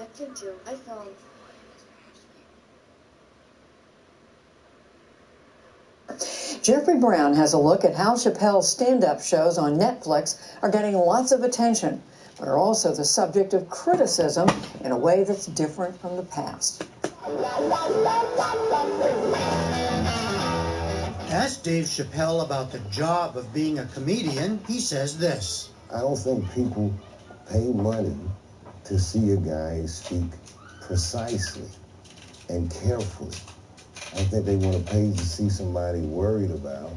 connected to iPhone. Jeffrey Brown has a look at how Chappelle's stand-up shows on Netflix are getting lots of attention, but are also the subject of criticism in a way that's different from the past. Ask Dave Chappelle about the job of being a comedian, he says this. I don't think people pay money to see a guy speak precisely and carefully. I think they want to pay to see somebody worried about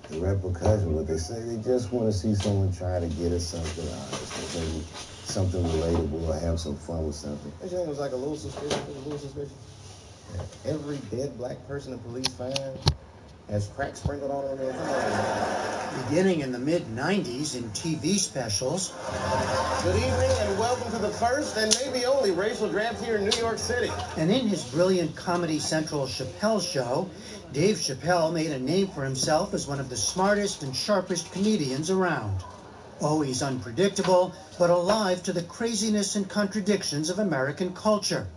the repercussions. What they say, they just want to see someone try to get at something honest, or maybe something relatable, or have some fun with something. Don't you think it was like a little suspicious? Yeah. Every dead black person the police find has crack sprinkled on them. Beginning in the mid-90s in TV specials. Good evening and welcome to the first and maybe only racial draft here in New York City. And in his brilliant Comedy Central Chappelle Show, Dave Chappelle made a name for himself as one of the smartest and sharpest comedians around. Always unpredictable, but alive to the craziness and contradictions of American culture,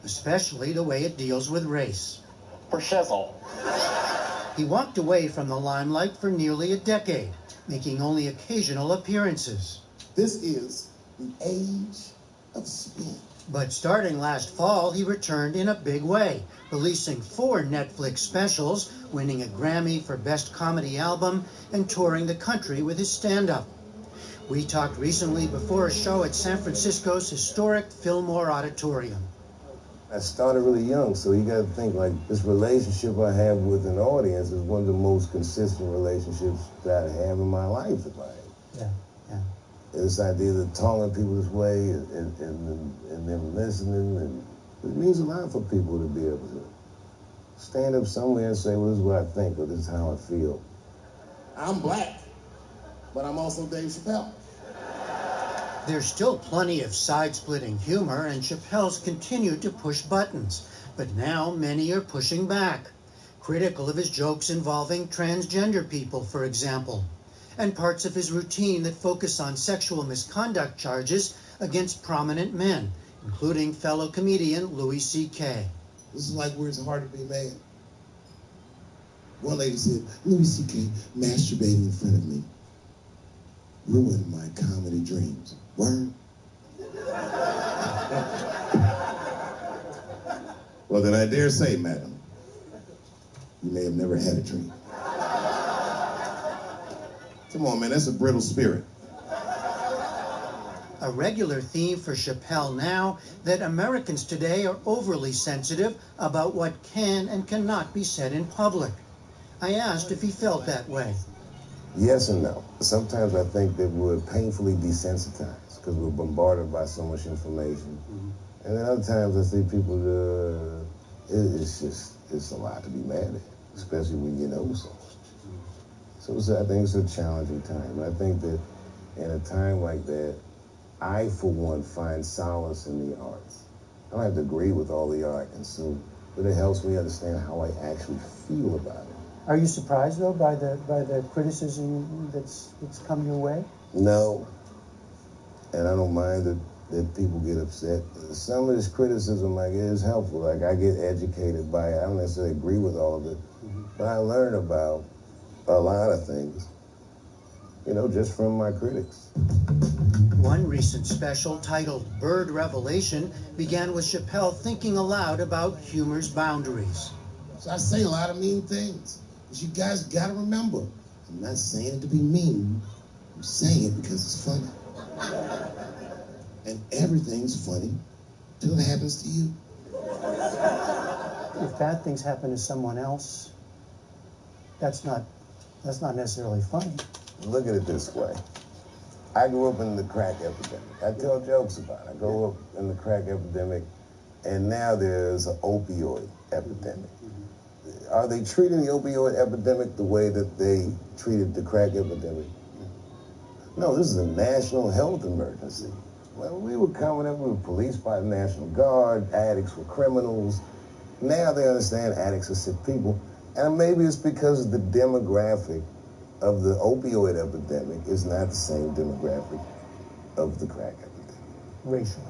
especially the way it deals with race. For shizzle. He walked away from the limelight for nearly a decade, making only occasional appearances. This is the age of spin. But starting last fall, he returned in a big way, releasing 4 Netflix specials, winning a Grammy for Best Comedy Album, and touring the country with his stand-up. We talked recently before a show at San Francisco's historic Fillmore Auditorium. I started really young, so you got to think, like, this relationship I have with an audience is one of the most consistent relationships that I have in my life. Yeah. This idea of talking to people this way and them listening, and it means a lot for people to be able to stand up somewhere and say, well, this is what I think, or this is how I feel. I'm black, but I'm also Dave Chappelle. There's still plenty of side-splitting humor, and Chappelle's continued to push buttons. But now many are pushing back, critical of his jokes involving transgender people, for example, and parts of his routine that focus on sexual misconduct charges against prominent men, including fellow comedian Louis C.K. This is like where it's hard to be mad. One lady said, Louis C.K. masturbating in front of me ruined my comedy dreams. Word? Well, then I dare say, madam, you may have never had a dream. Come on, man, that's a brittle spirit. A regular theme for Chappelle now, that Americans today are overly sensitive about what can and cannot be said in public. I asked if he felt that way. Yes and no. Sometimes I think that we're painfully desensitized because we're bombarded by so much information. Mm-hmm. And then other times I see people, it's a lot to be mad at, especially when you know so. So I think it's a challenging time. And I think that in a time like that, I, for one, find solace in the arts. I don't have to agree with all the art I consume, but it helps me understand how I actually feel about it. Are you surprised, though, by the criticism that's come your way? No. And I don't mind that people get upset. Some of this criticism I get is helpful. Like, I get educated by it. I don't necessarily agree with all of it, but I learn about a lot of things, just from my critics. One recent special titled Bird Revelation began with Chappelle thinking aloud about humor's boundaries. So I say a lot of mean things. But you guys gotta remember, I'm not saying it to be mean. I'm saying it because it's funny. And everything's funny till it happens to you. If bad things happen to someone else, that's not necessarily funny. Look at it this way. I grew up in the crack epidemic. I tell jokes about it. I grew up in the crack epidemic, and now there's an opioid epidemic. Are they treating the opioid epidemic the way that they treated the crack epidemic? No, this is a national health emergency. When we were coming up, we were policed by the National Guard, addicts were criminals. Now they understand addicts are sick people. And maybe it's because the demographic of the opioid epidemic is not the same demographic of the crack epidemic. Racially.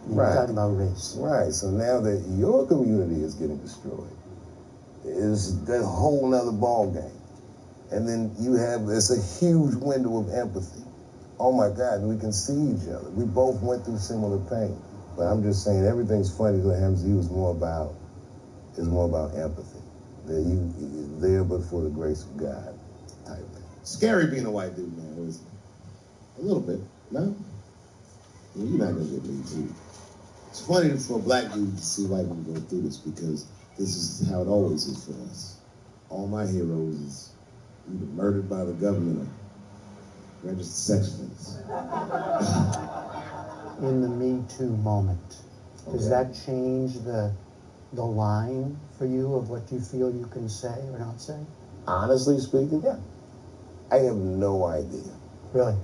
You're Right. talking about race. Right. So now that your community is getting destroyed, is a whole nother ball game. And then it's a huge window of empathy. Oh my God, we can see each other. We both went through similar pain. But I'm just saying, everything's funny that happens to you is more about empathy. That you're there but for the grace of God type thing. Scary being a white dude now, isn't it? A little bit, no? Well, you're not gonna get me too. It's funny for a black dude to see white people go through this because this is how it always is for us. All my heroes is either murdered by the government or registered sex offenders. In the Me Too moment, does Okay. that change the line for you of what you feel you can say or not say? Honestly speaking, yeah. I have no idea. Really?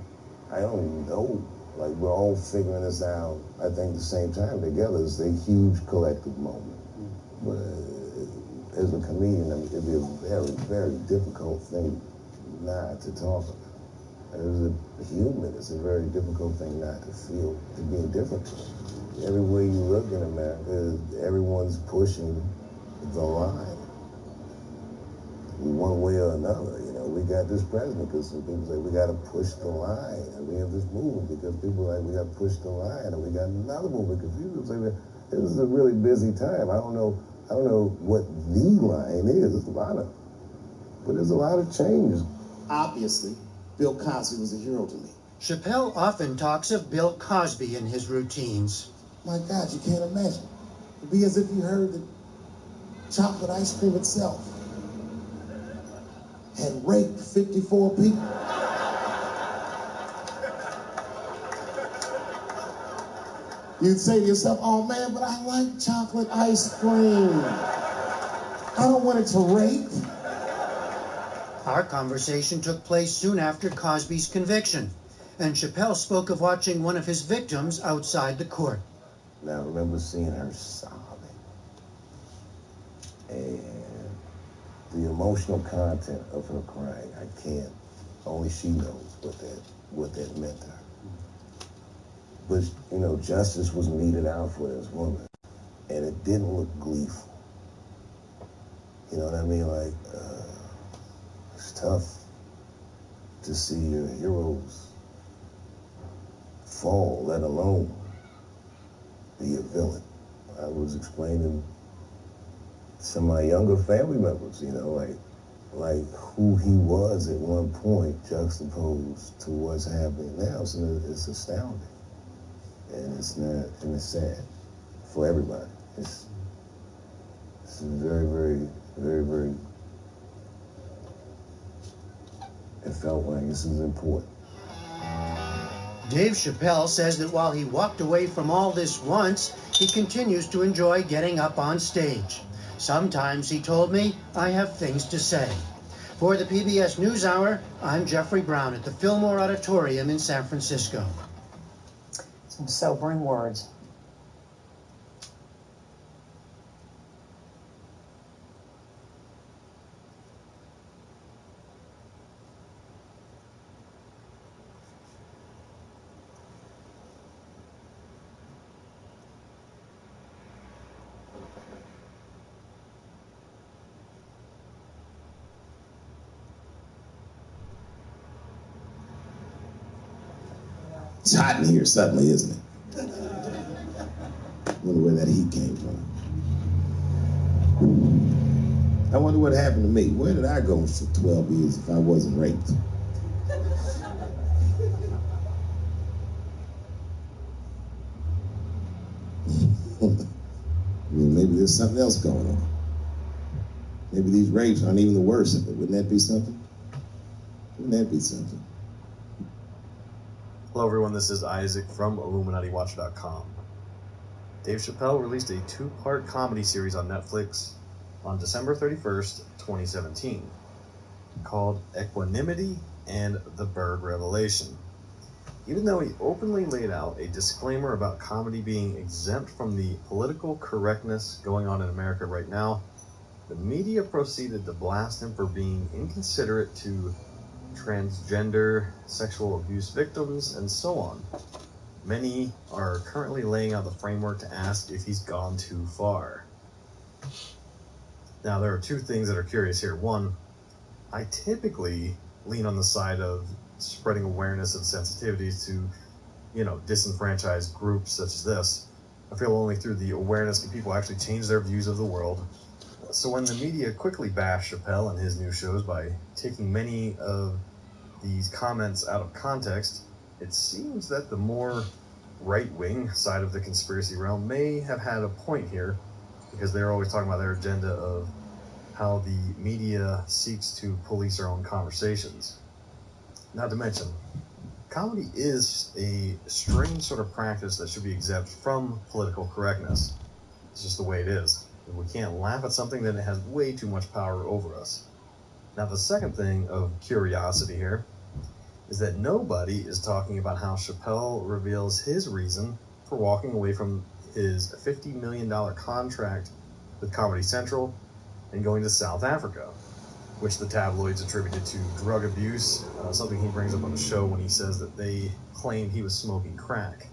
I don't know. Like, we're all figuring this out, I think, at the same time together. It's a huge collective moment. But as a comedian, I mean, it'd be a very, very difficult thing not to talk about. As a human, it's a very difficult thing not to feel, to be indifferent to. Everywhere you look in America, everyone's pushing the line. One way or another, you know, we got this president because some people say we got to push the line, and we have this movement because people are like we got to push the line, and we got another movement because people say this is a really busy time. I don't know what the line is. There's a lot of, but there's a lot of changes. Obviously, Bill Cosby was a hero to me. Chappelle often talks of Bill Cosby in his routines. My God, you can't imagine. It'd be as if you heard that chocolate ice cream itself had raped 54 people. You'd say to yourself, oh man, but I like chocolate ice cream. I don't want it to rape. Our conversation took place soon after Cosby's conviction, and Chappelle spoke of watching one of his victims outside the court. Now I remember seeing her sobbing, and the emotional content of her crying, only she knows what that meant to her. But, you know, justice was meted out for this woman, and it didn't look gleeful. You know what I mean? Like, it's tough to see your heroes fall, let alone be a villain. I was explaining to some of my younger family members, you know, like who he was at one point juxtaposed to what's happening now. So it's astounding. And it's sad for everybody. It's very, very, very, very, it felt like this is important. Dave Chappelle says that while he walked away from all this once, he continues to enjoy getting up on stage. Sometimes, he told me, I have things to say. For the PBS NewsHour, I'm Jeffrey Brown at the Fillmore Auditorium in San Francisco. Some sobering words. It's hot in here suddenly, isn't it? I wonder where that heat came from. I wonder what happened to me. Where did I go for 12 years if I wasn't raped? I mean, maybe there's something else going on. Maybe these rapes aren't even the worst of it. Wouldn't that be something? Wouldn't that be something? Hello everyone, this is Isaac from IlluminatiWatch.com. Dave Chappelle released a two-part comedy series on Netflix on December 31st, 2017, called Equanimity and the Bird Revelation. Even though he openly laid out a disclaimer about comedy being exempt from the political correctness going on in America right now, the media proceeded to blast him for being inconsiderate to transgender, sexual abuse victims, and so on. Many are currently laying out the framework to ask if he's gone too far. Now, there are two things that are curious here. One, I typically lean on the side of spreading awareness and sensitivities to, disenfranchised groups such as this. I feel only through the awareness can people actually change their views of the world. So when the media quickly bashed Chappelle and his new shows by taking many of these comments out of context, it seems that the more right-wing side of the conspiracy realm may have had a point here, because they're always talking about their agenda of how the media seeks to police their own conversations. Not to mention, comedy is a strange sort of practice that should be exempt from political correctness. It's just the way it is. If we can't laugh at something, then it has way too much power over us. Now, the second thing of curiosity here is that nobody is talking about how Chappelle reveals his reason for walking away from his $50 million contract with Comedy Central and going to South Africa, which the tabloids attributed to drug abuse, something he brings up on the show when he says that they claimed he was smoking crack.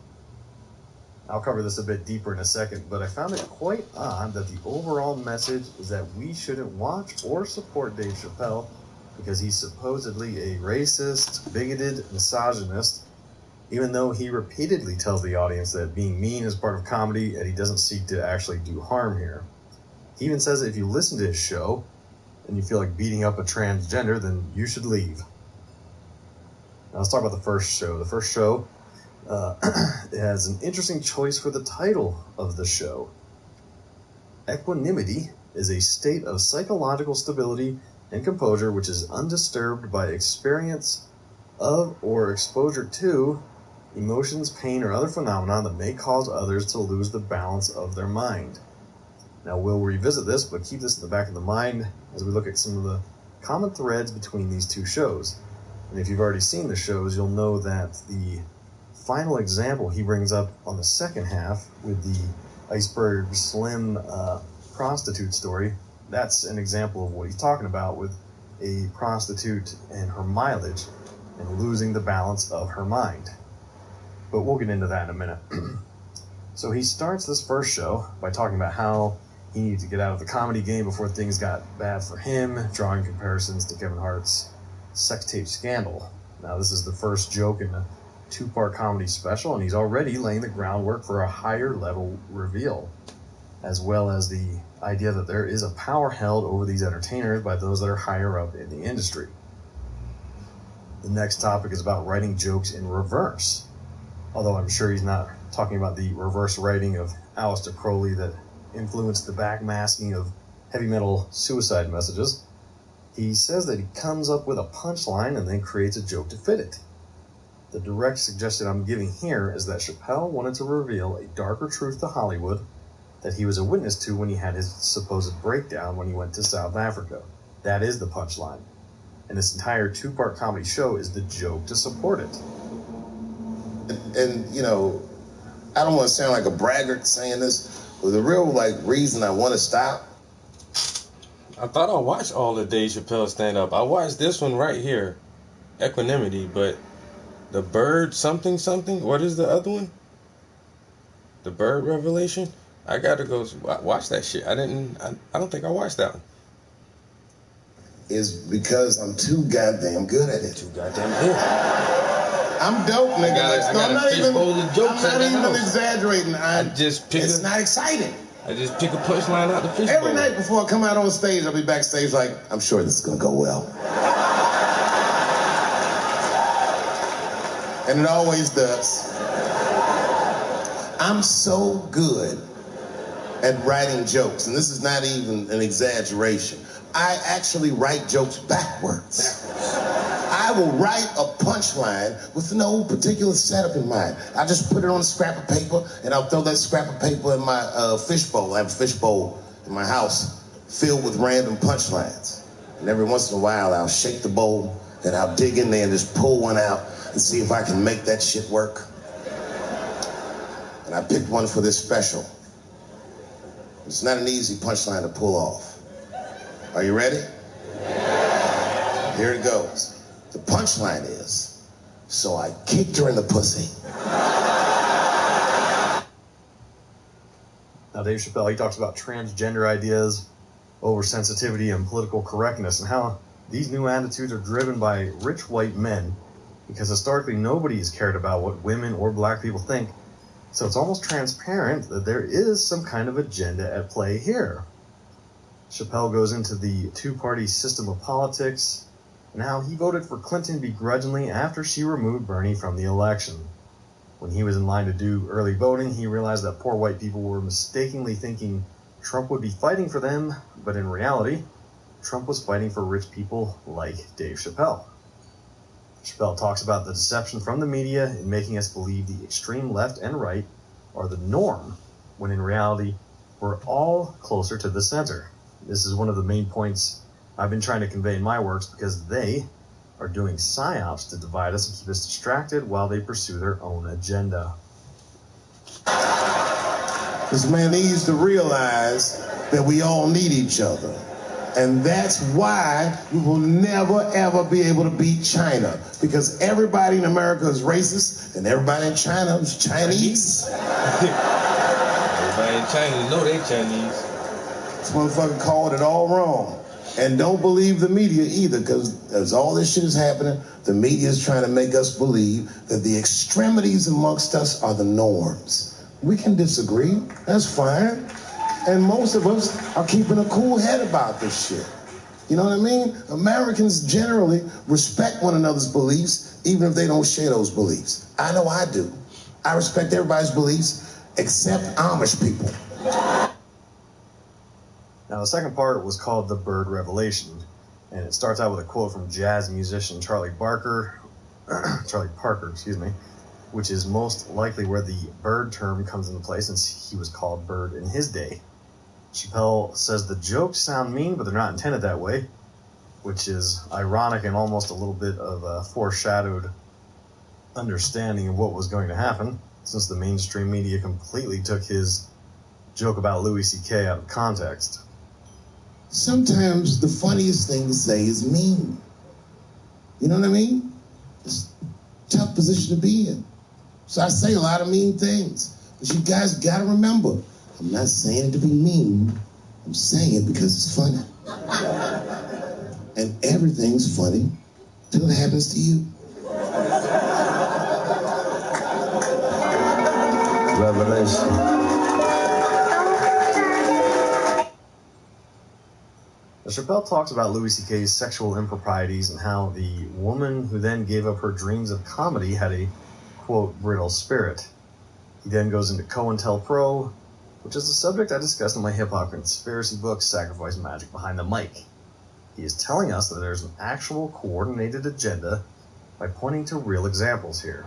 I'll cover this a bit deeper in a second, but I found it quite odd that the overall message is that we shouldn't watch or support Dave Chappelle because he's supposedly a racist, bigoted, misogynist, even though he repeatedly tells the audience that being mean is part of comedy and he doesn't seek to actually do harm here. He even says that if you listen to his show and you feel like beating up a transgender, then you should leave. Now let's talk about the first show. The first show it has an interesting choice for the title of the show. Equanimity is a state of psychological stability and composure which is undisturbed by experience of or exposure to emotions, pain, or other phenomena that may cause others to lose the balance of their mind. Now, we'll revisit this, but keep this in the back of the mind as we look at some of the common threads between these two shows. And if you've already seen the shows, you'll know that the final example he brings up on the second half with the Iceberg Slim prostitute story, that's an example of what he's talking about with a prostitute and her mileage and losing the balance of her mind. But we'll get into that in a minute. So he starts this first show by talking about how he needed to get out of the comedy game before things got bad for him, drawing comparisons to Kevin Hart's sex tape scandal. Now, this is the first joke in a two-part comedy special, and he's already laying the groundwork for a higher level reveal, as well as the idea that there is a power held over these entertainers by those that are higher up in the industry. The next topic is about writing jokes in reverse, although I'm sure he's not talking about the reverse writing of Aleister Crowley that influenced the backmasking of heavy metal suicide messages. He says that he comes up with a punchline and then creates a joke to fit it. The direct suggestion I'm giving here is that Chappelle wanted to reveal a darker truth to Hollywood that he was a witness to when he had his supposed breakdown when he went to South Africa. That is the punchline. And this entire two-part comedy show is the joke to support it. And I don't want to sound like a braggart saying this, but the real reason I want to stop. I thought I watched all the Dave Chappelle stand-up. I watched this one right here, Equanimity, but the Bird something, what is the other one? The Bird Revelation? I gotta go watch that shit. I don't think I watched that one. Is because I'm too goddamn good at it. Too goddamn good. I'm dope, nigga. I'm not even exaggerating. It's not exciting. I just pick a punchline out the fishbowl. Every night before I come out on stage, I'll be backstage like, I'm sure this is gonna go well. And it always does. I'm so good at writing jokes, and this is not even an exaggeration. I actually write jokes backwards. I will write a punchline with no particular setup in mind. I just put it on a scrap of paper, and I'll throw that scrap of paper in my fishbowl. I have a fishbowl in my house filled with random punchlines. And every once in a while, I'll shake the bowl, and I'll dig in there and just pull one out and see if I can make that shit work. And I picked one for this special. It's not an easy punchline to pull off. Are you ready? Here it goes. The punchline is, so I kicked her in the pussy. Dave Chappelle, he talks about transgender ideas, oversensitivity, and political correctness, and how these new attitudes are driven by rich white men, because historically nobody has cared about what women or black people think, so it's almost transparent that there is some kind of agenda at play here. Chappelle goes into the two-party system of politics, and how he voted for Clinton begrudgingly after she removed Bernie from the election. When he was in line to do early voting, he realized that poor white people were mistakenly thinking Trump would be fighting for them, but in reality, Trump was fighting for rich people like Dave Chappelle. Chappelle talks about the deception from the media in making us believe the extreme left and right are the norm, when in reality, we're all closer to the center. This is one of the main points I've been trying to convey in my works, because they are doing psyops to divide us and keep us distracted while they pursue their own agenda. This man needs to realize that we all need each other. And that's why we will never, ever be able to beat China. Because everybody in America is racist, and everybody in China is Chinese. Everybody in China know they Chinese. This motherfucker called it all wrong. And don't believe the media either, because as all this shit is happening, the media is trying to make us believe that the extremities amongst us are the norms. We can disagree, that's fine. And most of us are keeping a cool head about this shit. You know what I mean? Americans generally respect one another's beliefs, even if they don't share those beliefs. I know I do. I respect everybody's beliefs, except Amish people. Now, the second part was called The Bird Revelation, and it starts out with a quote from jazz musician Charlie Parker, which is most likely where the bird term comes into play, since he was called Bird in his day. Chappelle says the jokes sound mean, but they're not intended that way, which is ironic and almost a little bit of a foreshadowed understanding of what was going to happen, since the mainstream media completely took his joke about Louis C.K. out of context. Sometimes the funniest thing to say is mean. You know what I mean? It's a tough position to be in. So I say a lot of mean things. But you guys gotta remember, I'm not saying it to be mean. I'm saying it because it's funny. And everything's funny till it happens to you. Revelation. Chappelle talks about Louis C.K.'s sexual improprieties and how the woman who then gave up her dreams of comedy had a, quote, brittle spirit. He then goes into COINTELPRO, which is a subject I discussed in my hip-hop conspiracy book, Sacrifice Magic Behind the Mic. He is telling us that there's an actual coordinated agenda by pointing to real examples here.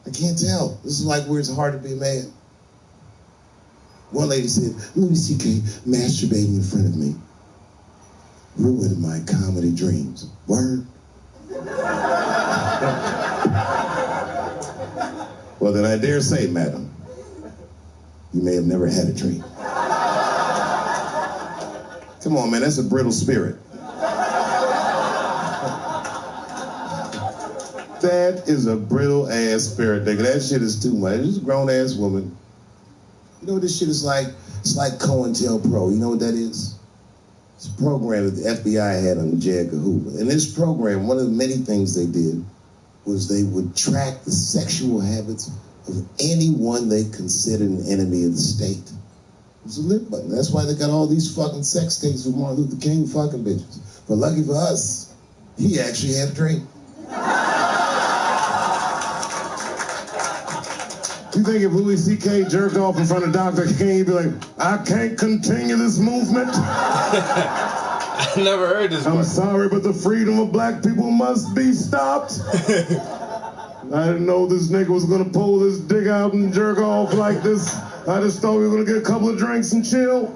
I can't tell. This is like where it's hard to be a man. One lady said, Louis C.K. masturbating in front of me ruined my comedy dreams. Word? Well, then I dare say, madam, you may have never had a dream. Come on, man, that's a brittle spirit. That is a brittle-ass spirit, nigga. That shit is too much. This is a grown-ass woman. You know what this shit is like? It's like COINTELPRO. You know what that is? It's a program that the FBI had under J. Edgar Hoover. In this program, one of the many things they did was they would track the sexual habits of anyone they considered an enemy of the state. It was a lit button. That's why they got all these fucking sex tapes with Martin Luther King fucking bitches. But lucky for us, he actually had a dream. You think if Louis C.K. jerked off in front of Dr. King, he'd be like, I can't continue this movement? I never heard this I'm part. sorry, but the freedom of black people must be stopped. I didn't know this nigga was gonna pull this dick out and jerk off like this. I just thought we were gonna get a couple of drinks and chill.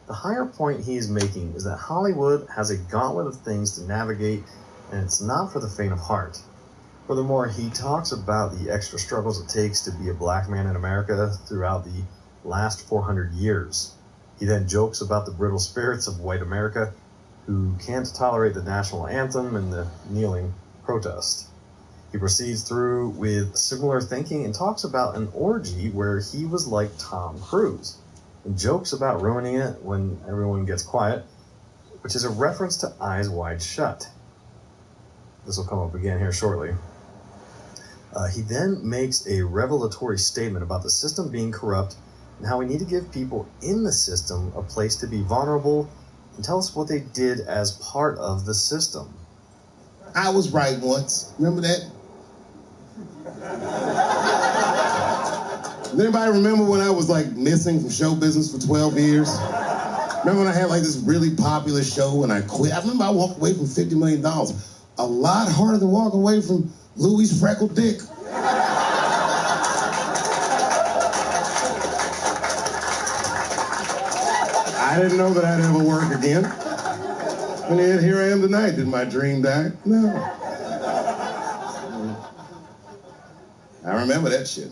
The higher point he is making is that Hollywood has a gauntlet of things to navigate, and it's not for the faint of heart. Furthermore, he talks about the extra struggles it takes to be a black man in America throughout the last 400 years. He then jokes about the brittle spirits of white America, who can't tolerate the national anthem and the kneeling protest. He proceeds through with similar thinking and talks about an orgy where he was like Tom Cruise, and jokes about ruining it when everyone gets quiet, which is a reference to Eyes Wide Shut. This will come up again here shortly. He then makes a revelatory statement about the system being corrupt and how we need to give people in the system a place to be vulnerable and tell us what they did as part of the system. I was right once. Remember that? Does anybody remember when I was like missing from show business for 12 years? Remember when I had like this really popular show and I quit? I remember I walked away from $50 million. A lot harder than walking away from Louis' freckled dick. I didn't know that I'd ever work again. And yet here I am tonight. Did my dream die? No. I remember that shit.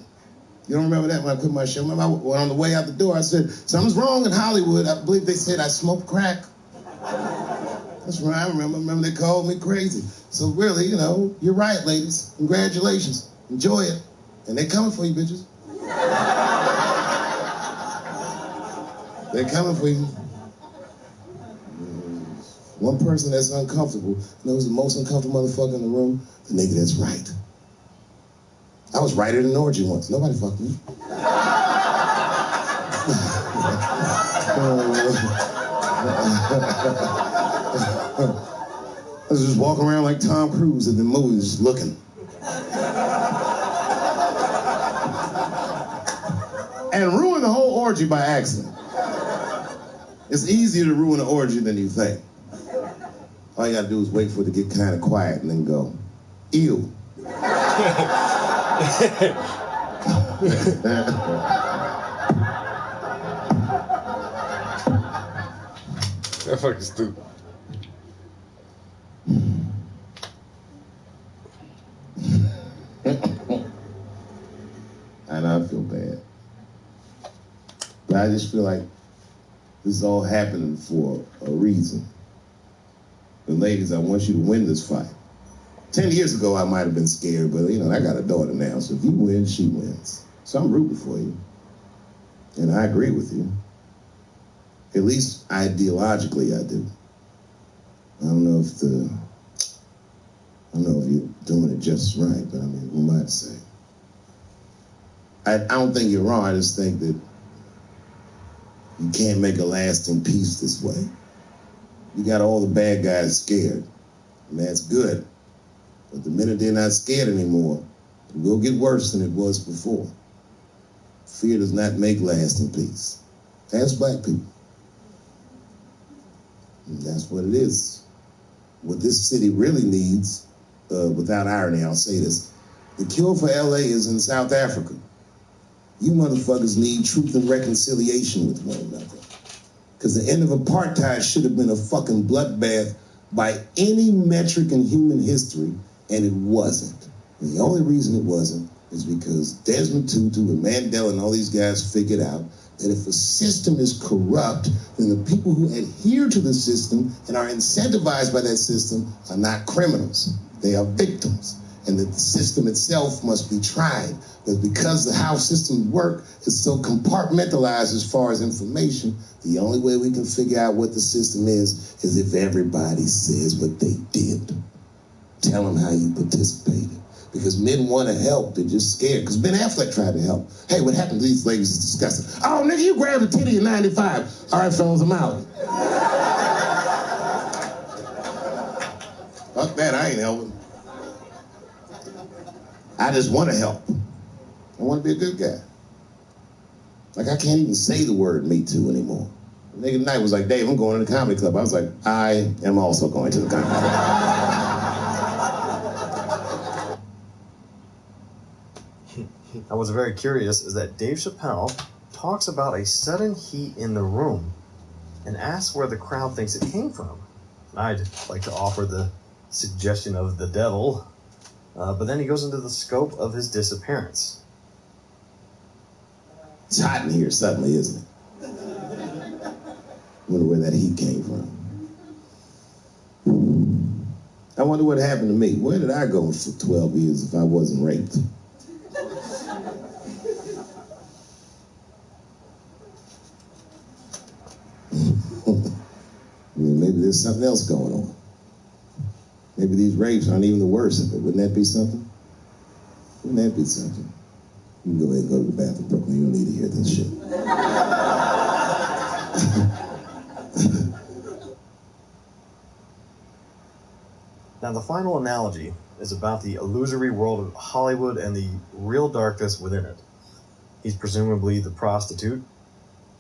You don't remember that when I quit my show? Remember when on the way out the door I said, something's wrong in Hollywood. I believe they said I smoked crack. That's right, I remember. They called me crazy. So really, you know, you're right, ladies. Congratulations. Enjoy it. And they coming for you, bitches. They're coming for you. One person that's uncomfortable knows the most uncomfortable motherfucker in the room, the nigga that's right. I was right at an orgy once. Nobody fucked me. I was just walking around like Tom Cruise in the movies, just looking. And ruin the whole orgy by accident. It's easier to ruin an orgy than you think. All you gotta do is wait for it to get kind of quiet and then go, ew. That fucking stupid. I know I feel bad. But I just feel like this is all happening for a reason. But ladies, I want you to win this fight. 10 years ago, I might have been scared, but you know, I got a daughter now, so if you win, she wins. So I'm rooting for you. And I agree with you. At least ideologically, I do. I don't know if you're doing it just right, but I mean, who am I to say? I don't think you're wrong. I just think that you can't make a lasting peace this way. You got all the bad guys scared, and that's good. But the minute they're not scared anymore, it will get worse than it was before. Fear does not make lasting peace. Ask black people. And that's what it is. What this city really needs, without irony, I'll say this, the cure for LA is in South Africa. You motherfuckers need truth and reconciliation with one another. Because the end of apartheid should have been a fucking bloodbath by any metric in human history, and it wasn't. And the only reason it wasn't is because Desmond Tutu and Mandela and all these guys figured out that if a system is corrupt, then the people who adhere to the system and are incentivized by that system are not criminals. They are victims. And that the system itself must be tried. But because how systems work is so compartmentalized as far as information, the only way we can figure out what the system is if everybody says what they did. Tell them how you participated. Because men want to help, they're just scared. Because Ben Affleck tried to help. Hey, what happened to these ladies is disgusting. Oh, nigga, you grabbed a titty in 95. All right, fellas, I'm out. Fuck that, I ain't helping. I just want to help. I want to be a good guy. Like, I can't even say the word Me Too anymore. The nigga tonight was like, Dave, I'm going to the comedy club. I was like, I am also going to the comedy club. I was very curious is that Dave Chappelle talks about a sudden heat in the room and asks where the crowd thinks it came from. I'd like to offer the suggestion of the devil, but then he goes into the scope of his disappearance. It's hot in here suddenly, isn't it? I wonder where that heat came from. I wonder what happened to me. Where did I go for 12 years if I wasn't raped? I mean, maybe there's something else going on. Maybe these rapes aren't even the worst of it. Wouldn't that be something? Wouldn't that be something? You can go ahead and go to the bathroom, Brooklyn. You don't need to hear this shit. Now, the final analogy is about the illusory world of Hollywood and the real darkness within it. He's presumably the prostitute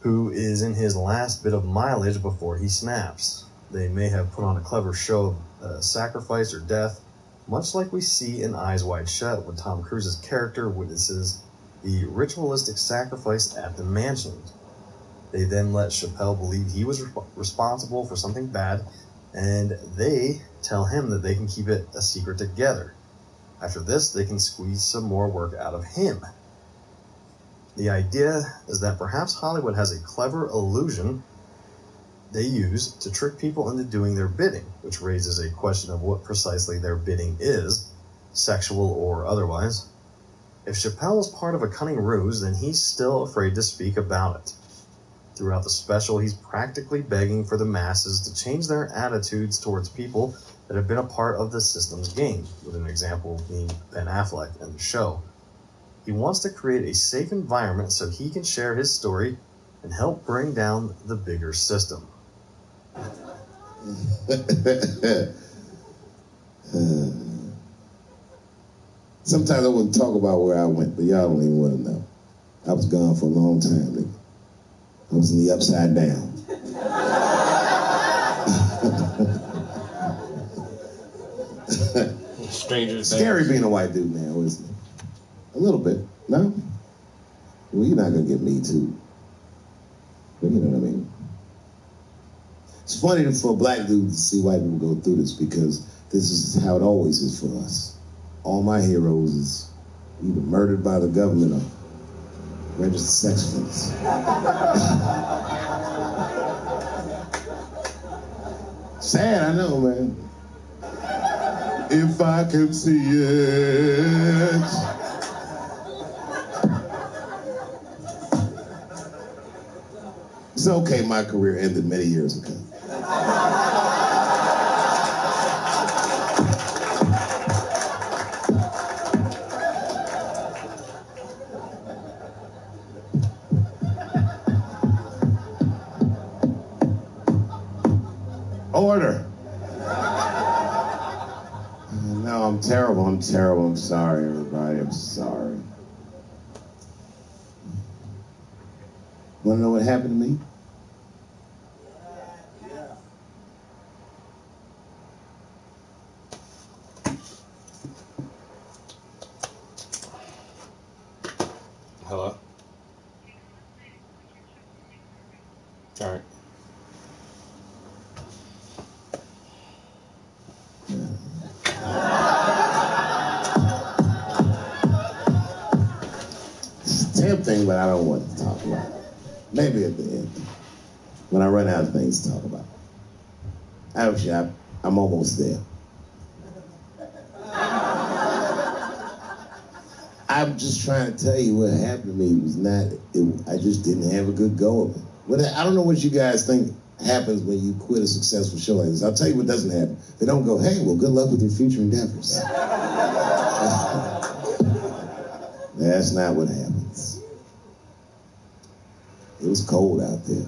who is in his last bit of mileage before he snaps. They may have put on a clever show of sacrifice or death, much like we see in Eyes Wide Shut when Tom Cruise's character witnesses the ritualistic sacrifice at the mansion. They then let Chappelle believe he was responsible for something bad, and they tell him that they can keep it a secret together. After this, they can squeeze some more work out of him. The idea is that perhaps Hollywood has a clever illusion they use to trick people into doing their bidding, which raises a question of what precisely their bidding is, sexual or otherwise. If Chappelle is part of a cunning ruse, then he's still afraid to speak about it. Throughout the special, he's practically begging for the masses to change their attitudes towards people that have been a part of the system's game, with an example being Ben Affleck and the show. He wants to create a safe environment so he can share his story and help bring down the bigger system. Sometimes I wouldn't talk about where I went, but y'all don't even want to know. I was gone for a long time, nigga. I was in the upside down. Stranger Scary being a white dude now, isn't it? A little bit. No? Well, you're not going to get me too. But you know what I mean? It's funny for a black dude to see white people go through this because this is how it always is for us. All my heroes is either murdered by the government or registered sex offenders. Sad, I know, man. If I could see it. It's okay, my career ended many years ago. Order. No, I'm terrible. I'm sorry, everybody. I'm sorry. Want to know what happened to me? Hello? All right. It's a damn thing, but I don't want to talk about it. Maybe at the end, when I run out of things to talk about. Actually, I'm almost there. I'm just trying to tell you what happened to me was not, I just didn't have a good go of it. I don't know what you guys think happens when you quit a successful show like this. I'll tell you what doesn't happen. They don't go, hey, well, good luck with your future endeavors. That's not what happens. It was cold out there.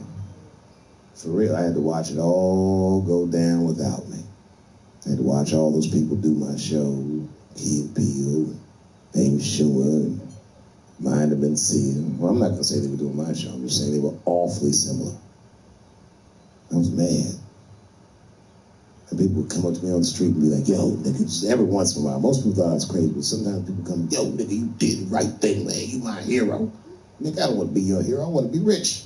For real, I had to watch it all go down without me. I had to watch all those people do my show, Key and Peele, Amy Schumer, Mind of Mencia. Well, I'm not going to say they were doing my show. I'm just saying they were awfully similar. I was mad. And people would come up to me on the street and be like, yo, nigga, just every once in a while. Most people thought I was crazy, but sometimes people come, yo, nigga, you did the right thing, man. You my hero. Nigga, I don't want to be your hero. I want to be rich.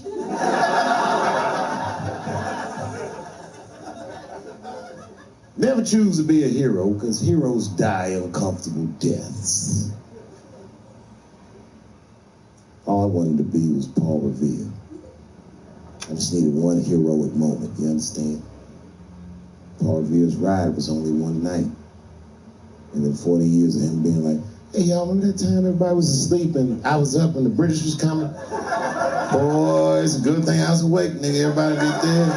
Never choose to be a hero, because heroes die uncomfortable deaths. All I wanted to be was Paul Revere. I just needed one heroic moment, you understand? Paul Revere's ride was only one night. And then 40 years of him being like, hey, y'all, remember that time everybody was asleep and I was up and the British was coming? Boy, it's a good thing I was awake, nigga. Everybody be dead.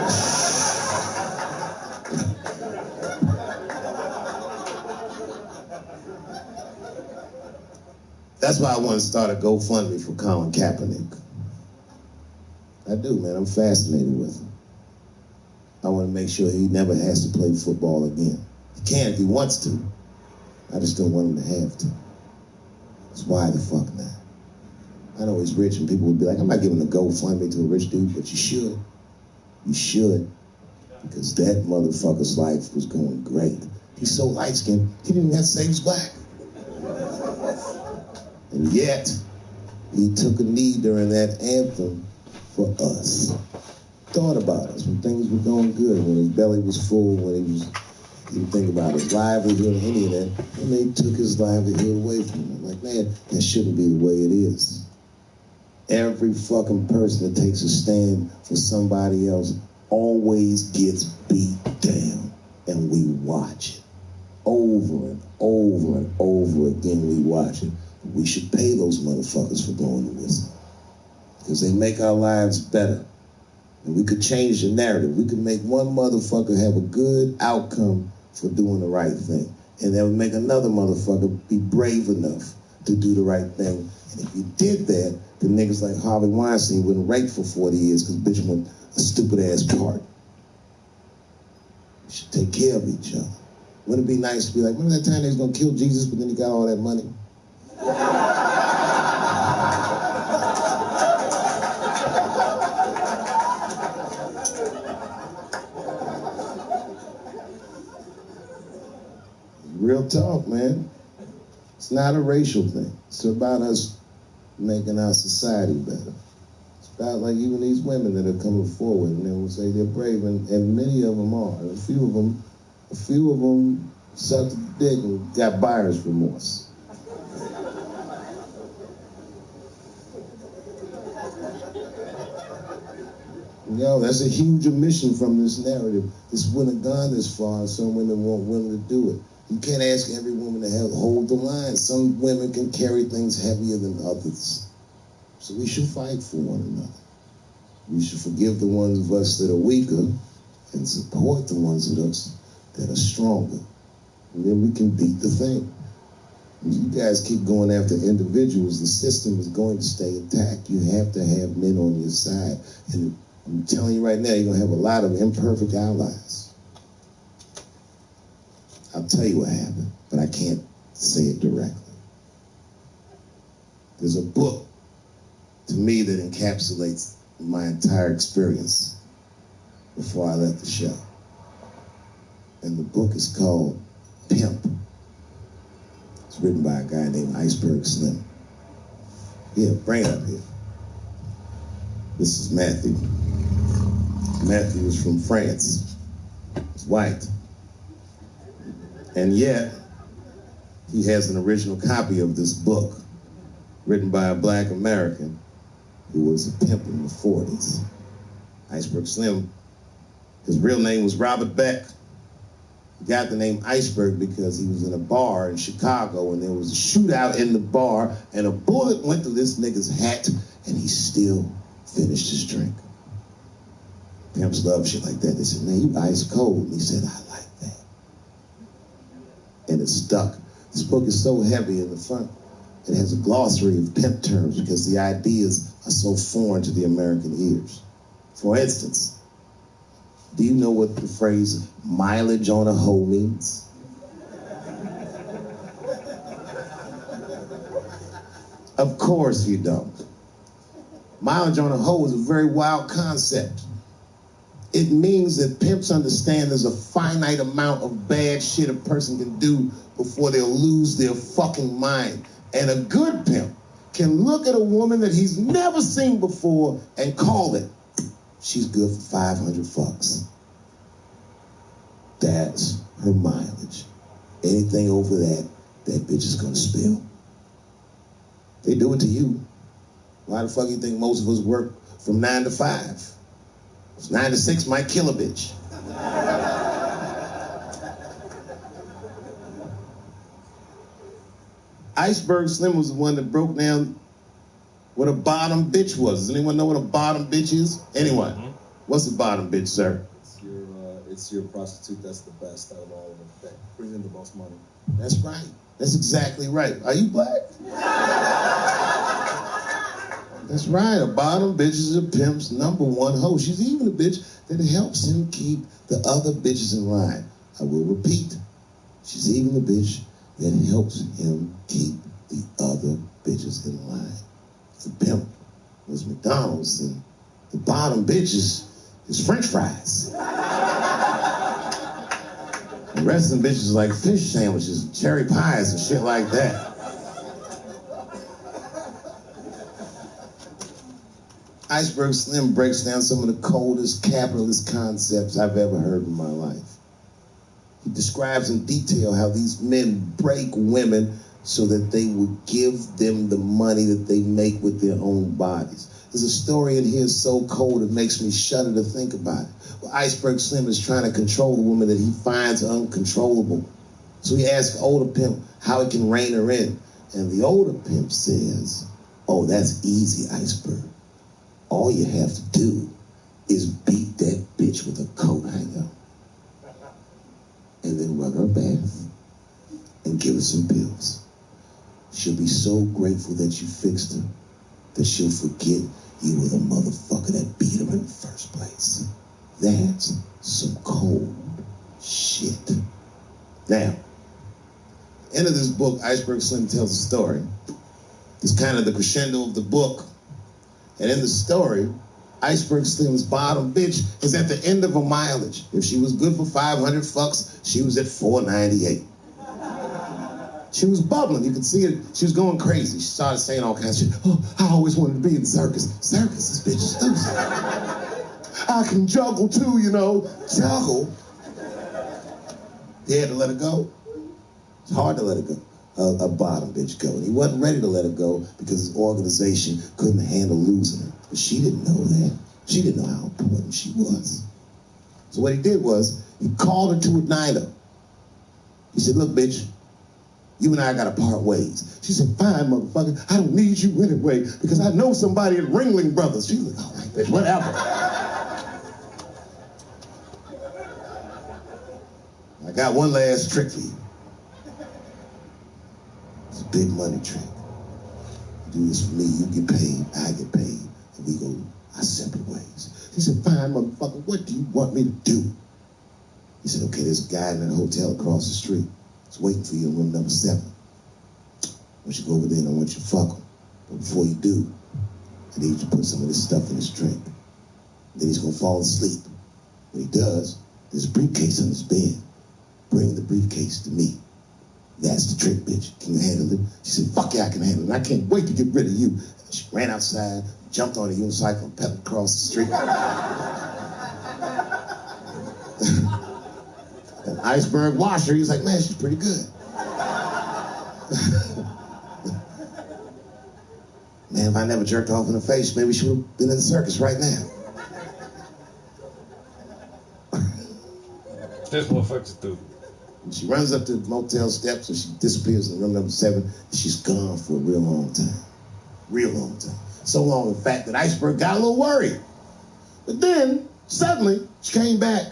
That's why I want to start a GoFundMe for Colin Kaepernick. I do, man. I'm fascinated with him. I want to make sure he never has to play football again. He can if he wants to. I just don't want him to have to. It's why the fuck not? I know he's rich and people would be like, I'm not giving a GoFundMe to a rich dude, but you should. You should. Because that motherfucker's life was going great. He's so light-skinned, he didn't even have to say he's black. And yet, he took a knee during that anthem for us. Thought about us when things were going good, when his belly was full, when he didn't think about his livelihood or any of that, and they took his livelihood away from him. I'm like, man, that shouldn't be the way it is. Every fucking person that takes a stand for somebody else always gets beat down, and we watch it. Over and over and over again, we watch it. We should pay those motherfuckers for blowing the whistle, because they make our lives better. And we could change the narrative. We could make one motherfucker have a good outcome for doing the right thing. And that would make another motherfucker be brave enough to do the right thing. And if you did that, the niggas like Harvey Weinstein wouldn't rape for 40 years because bitch went a stupid ass part. We should take care of each other. Wouldn't it be nice to be like, remember that time they was gonna kill Jesus, but then he got all that money? Real talk, man. It's not a racial thing. It's about us making our society better. It's about like even these women that are coming forward and they will say they're brave, and many of them are. And a few of them sucked the dick and got buyer's remorse. Yo, that's a huge omission from this narrative. This wouldn't have gone this far if some women weren't willing to do it. You can't ask every woman to hold the line. Some women can carry things heavier than others. So we should fight for one another. We should forgive the ones of us that are weaker and support the ones of us that are stronger. And then we can beat the thing. You guys keep going after individuals, the system is going to stay intact. You have to have men on your side. And I'm telling you right now, you're going to have a lot of imperfect allies. I'll tell you what happened, but I can't say it directly. There's a book, to me, that encapsulates my entire experience before I left the show. And the book is called Pimp. It's written by a guy named Iceberg Slim. Yeah, bring it up here. This is Matthew. Matthew is from France. He's white. And yet, he has an original copy of this book written by a black American who was a pimp in the 40s. Iceberg Slim, his real name was Robert Beck. He got the name Iceberg because he was in a bar in Chicago and there was a shootout in the bar and a bullet went through this nigga's hat and he still finished his drink. Pimps love shit like that. They said, man, you ice cold. And he said, I like that. And it stuck. This book is so heavy in the front, it has a glossary of pimp terms because the ideas are so foreign to the American ears. For instance, do you know what the phrase mileage on a hoe means? Of course you don't. Mileage on a hoe is a very wild concept. It means that pimps understand there's a finite amount of bad shit a person can do before they'll lose their fucking mind. And a good pimp can look at a woman that he's never seen before and call it, she's good for 500 fucks. That's her mileage. Anything over that, that bitch is gonna spill. They do it to you. Why the fuck you think most of us work from 9 to 5? 9 to 6 might kill a bitch. Iceberg Slim was the one that broke down what a bottom bitch was. Does anyone know what a bottom bitch is? Anyone? Mm-hmm. What's a bottom bitch, sir? It's your prostitute that's the best out of all of them. That brings in the most money. That's right. That's exactly right. Are you black? That's right. A bottom bitch is a pimp's number one hoe. She's even a bitch that helps him keep the other bitches in line. I will repeat. She's even a bitch that helps him keep the other bitches in line. The pimp was McDonald's, and the bottom bitch is French fries. The rest of them bitches like fish sandwiches, cherry pies, and shit like that. Iceberg Slim breaks down some of the coldest capitalist concepts I've ever heard in my life. He describes in detail how these men break women so that they will give them the money that they make with their own bodies. There's a story in here so cold it makes me shudder to think about it. Well, Iceberg Slim is trying to control the woman that he finds uncontrollable. So he asks the older pimp how he can rein her in. And the older pimp says, oh, that's easy, Iceberg. All you have to do is beat that bitch with a coat hanger and then run her a bath and give her some pills. She'll be so grateful that you fixed her that she'll forget you were the motherfucker that beat her in the first place. That's some cold shit. Now, end of this book, Iceberg Slim tells a story. It's kind of the crescendo of the book. And in the story, Iceberg Slim's bottom bitch is at the end of a mileage. If she was good for 500 fucks, she was at 498. She was bubbling. You could see it. She was going crazy. She started saying all kinds of shit. Oh, I always wanted to be in the circus. Circus, this bitch is stupid. I can juggle too, you know. Juggle? He had to let her go. It's hard to let her go. A bottom bitch go. And he wasn't ready to let her go because his organization couldn't handle losing her. But she didn't know that. She didn't know how important she was. So what he did was, he called her to a night-up. He said, look, bitch, you and I gotta part ways. She said, fine, motherfucker, I don't need you anyway because I know somebody at Ringling Brothers. She was like, all right, bitch, whatever. I got one last trick for you. It's a big money trick. You do this for me, you get paid, I get paid, and we go our separate ways. She said, fine, motherfucker, what do you want me to do? He said, okay, there's a guy in a hotel across the street. He's waiting for you in room number 7. I want you to go over there and I want you to fuck him. But before you do, I need you to put some of this stuff in his drink. Then he's gonna fall asleep. When he does, there's a briefcase on his bed. Bring the briefcase to me. That's the trick, bitch. Can you handle it? She said, fuck yeah, I can handle it. I can't wait to get rid of you. And she ran outside, jumped on a unicycle, and pedaled across the street. And Iceberg watched her. He was like, man, she's pretty good. Man, if I never jerked off in her face, maybe she would have been in the circus right now. This motherfucker's stupid. She runs up to the motel steps and she disappears in room number 7. And she's gone for a real long time. Real long time. So long, in fact, that Iceberg got a little worried. But then, suddenly, she came back.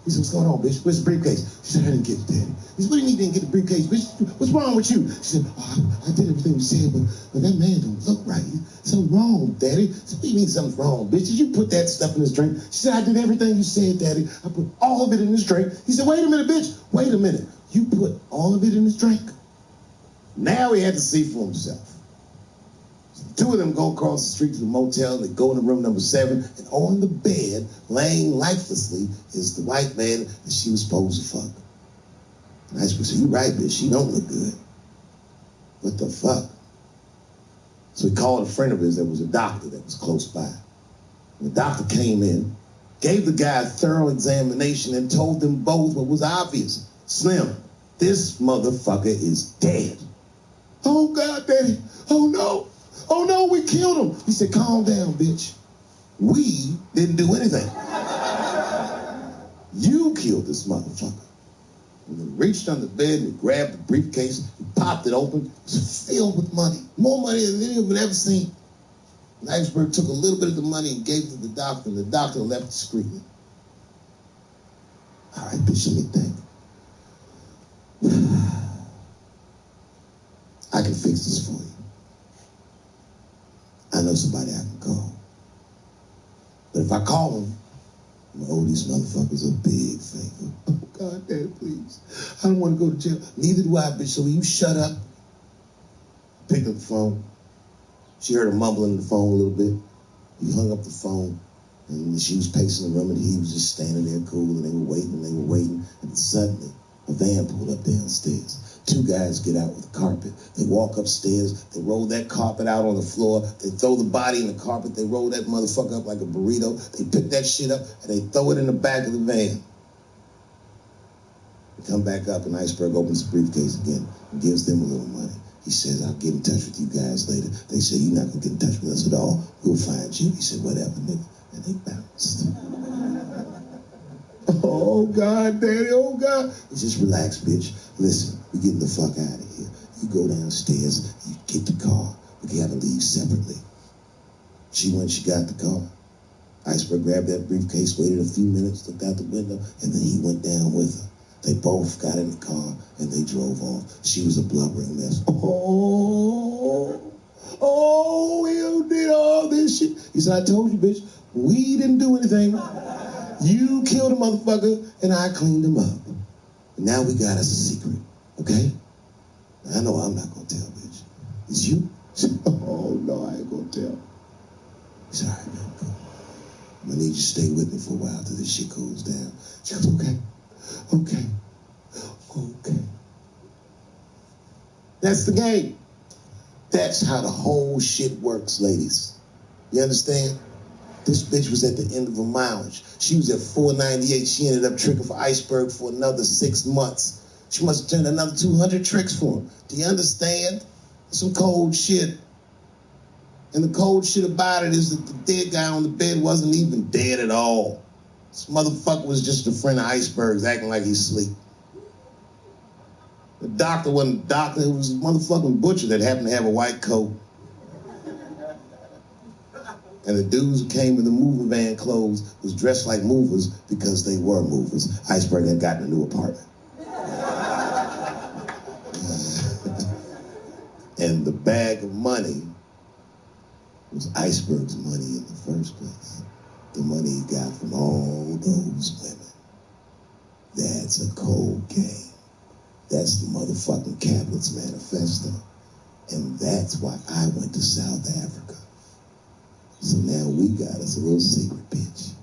He said, what's going on, bitch? Where's the briefcase? She said, I didn't get it, Daddy. He said, what do you mean you didn't get the briefcase, bitch? What's wrong with you? She said, oh, I did everything you said, but that man don't look right. Something wrong, Daddy. I said, what do you mean something's wrong, bitch? Did you put that stuff in his drink? She said, I did everything you said, Daddy. I put all of it in his drink. He said, wait a minute, bitch. Wait a minute. You put all of it in his drink? Now he had to see for himself. The two of them go across the street to the motel. They go into room number 7, and on the bed, laying lifelessly, is the white man that she was supposed to fuck. And Iceberg said, you right, bitch. She don't look good. What the fuck? So he called a friend of his that was a doctor that was close by. And the doctor came in, gave the guy a thorough examination, and told them both what was obvious. Slim, this motherfucker is dead. Oh, God, Daddy. Oh, no. Oh, no, we killed him. He said, calm down, bitch. We didn't do anything. You killed this motherfucker. And he reached under the bed and he grabbed the briefcase, he popped it open. It was filled with money. More money than any of it ever seen. And Iceberg took a little bit of the money and gave it to the doctor, and the doctor left discreetly. All right, bitch, let me think. I can fix this for you. I know somebody I can call. But if I call them, I'm gonna owe these motherfuckers a big favor. Oh, God, Dad, please. I don't want to go to jail. Neither do I, bitch, so will you shut up? I picked up the phone. She heard him mumbling the phone a little bit. He hung up the phone, and she was pacing the room, and he was just standing there cool, and they were waiting, and suddenly a van pulled up downstairs. Two guys get out with a carpet. They walk upstairs. They roll that carpet out on the floor. They throw the body in the carpet. They roll that motherfucker up like a burrito. They pick that shit up, and they throw it in the back of the van. They come back up, and Iceberg opens the briefcase again and gives them a little money. He says, I'll get in touch with you guys later. They say, you're not going to get in touch with us at all. We'll find you. He said, whatever, nigga. And they bounced. Oh, God, Daddy, oh, God. He just relax, bitch. Listen, we're getting the fuck out of here. You go downstairs, you get the car. We gotta leave separately. She went, she got the car. Iceberg grabbed that briefcase, waited a few minutes, looked out the window, and then he went down with her. They both got in the car, and they drove off. She was a blubbering mess. Oh, you did all this shit. He said, I told you, bitch, we didn't do anything. You killed a motherfucker, and I cleaned him up. And now we got us a secret, okay? I know I'm not gonna tell, bitch. It's you? Oh, no, I ain't gonna tell. He said, all right, man, go. I'm gonna need you to stay with me for a while till this shit cools down. She goes, okay. That's the game. That's how the whole shit works, ladies. You understand? This bitch was at the end of her mileage. She was at 498. She ended up tricking for Iceberg for another 6 months. She must have turned another 200 tricks for him. Do you understand? Some cold shit. And the cold shit about it is that the dead guy on the bed wasn't even dead at all. This motherfucker was just a friend of Iceberg's acting like he's asleep. The doctor wasn't a doctor. It was a motherfucking butcher that happened to have a white coat. And the dudes who came in the mover van clothes was dressed like movers because they were movers. Iceberg had gotten a new apartment. And the bag of money was Iceberg's money in the first place. The money he got from all those women. That's a cold game. That's the motherfucking Cablets Manifesto. And that's why I went to South Africa. So now we got us a little secret, bitch.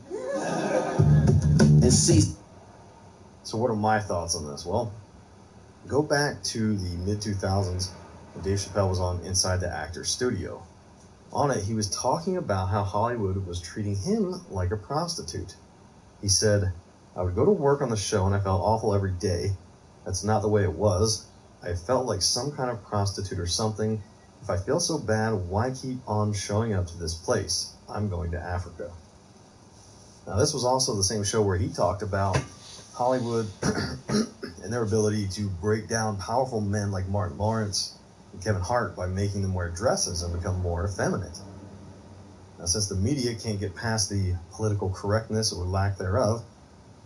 And see. So what are my thoughts on this? Well, go back to the mid-2000s when Dave Chappelle was on Inside the Actor's Studio. On it, he was talking about how Hollywood was treating him like a prostitute. He said, I would go to work on the show and I felt awful every day. That's not the way it was. I felt like some kind of prostitute or something. If I feel so bad, why keep on showing up to this place? I'm going to Africa. Now, this was also the same show where he talked about Hollywood and their ability to break down powerful men like Martin Lawrence and Kevin Hart by making them wear dresses and become more effeminate. Now, since the media can't get past the political correctness or lack thereof,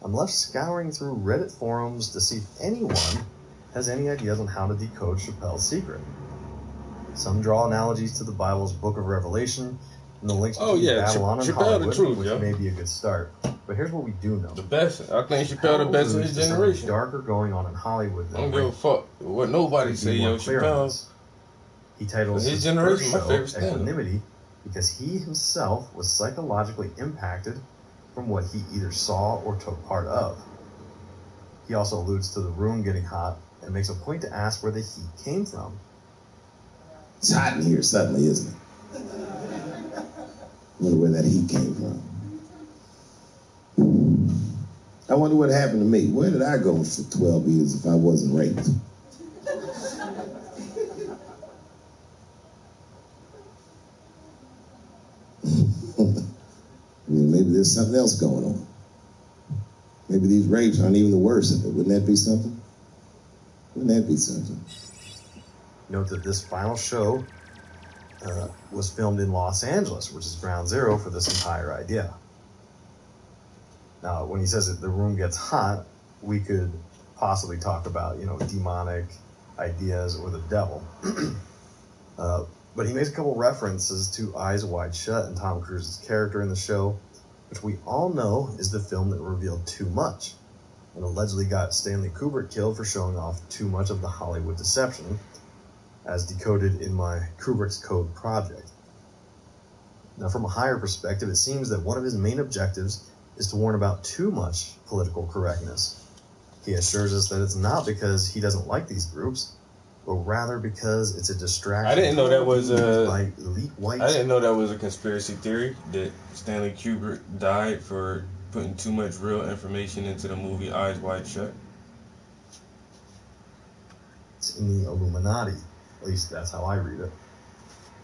I'm left scouring through Reddit forums to see if anyone has any ideas on how to decode Chappelle's secret. Some draw analogies to the Bible's Book of Revelation and the links between Babylon and Hollywood, which may be a good start. But here's what we do know. The best. I think Chappelle the best in his generation. Darker going on in Hollywood. I don't give a fuck what nobody say, yo. Chappelle. He titles his generation my favorite stand-up. Equanimity because he himself was psychologically impacted from what he either saw or took part of. He also alludes to the room getting hot and makes a point to ask where the heat came from. It's hot in here suddenly, isn't it? I wonder where that heat came from. I wonder what happened to me. Where did I go for 12 years if I wasn't raped? Maybe there's something else going on. Maybe these rapes aren't even the worst of it. Wouldn't that be something? Wouldn't that be something? Note that this final show was filmed in Los Angeles, which is ground zero for this entire idea. Now, when he says that the room gets hot, we could possibly talk about, demonic ideas or the devil. But he makes a couple references to Eyes Wide Shut and Tom Cruise's character in the show, which we all know is the film that revealed too much and allegedly got Stanley Kubrick killed for showing off too much of the Hollywood deception, as decoded in my Kubrick's Code project. Now, from a higher perspective, it seems that one of his main objectives is to warn about too much political correctness. He assures us that it's not because he doesn't like these groups, but rather because it's a distraction. I didn't know that was by elite whites. I didn't know that was a conspiracy theory that Stanley Kubrick died for putting too much real information into the movie Eyes Wide Shut. It's in the Illuminati. At least that's how I read it.